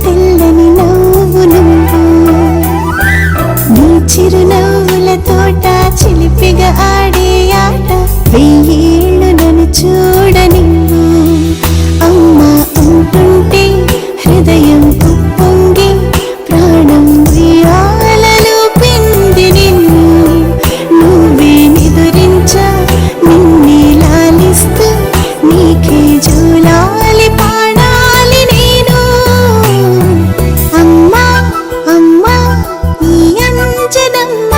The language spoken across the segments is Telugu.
తెల్లని నవ్వు నువ్వు నీ చిరునవ్వుల తోట చిలిపిగా ఆడే ఆట వెయ్యేళ్ళు నన్ను చూడనివ్వు అమ్మా అంటుంటే హృదయం పొంగి ప్రాణం ఉయ్యాలలో పిండి నిన్ను నువ్వే నిదురించా నిన్నే లాలిస్తూ నీకే జూలాలి పాడాలి నేను అమ్మా అమ్మా ఈ అంజనమ్మ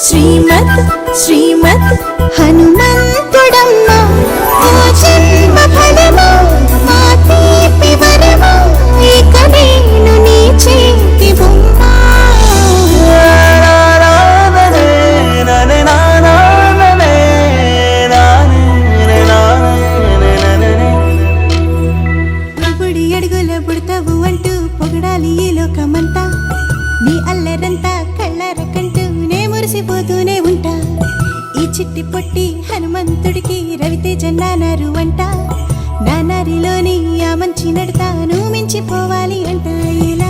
శ్రీమత్ శ్రీమత్ హనుమంతుడమ్మ ఓ జన్మ ఫలమా మా తీపి వరమా ఇక నేను నీ చేతి బొమ్మ బుడి అడుగుల బుడతావు అంటూ పొగడాలి ఈ లోకమంతా నీ అల్లరంతా కళ్ళారకంటూ నే మురిసిపోతూనే ఉంటా ఈ చిట్టి పొట్టి హనుమంతుడికి రవితేజ నానారు అంట నానారిలోని ఆ మంచి నడతా నువ్వు మించిపోవాలి అంట ఇలా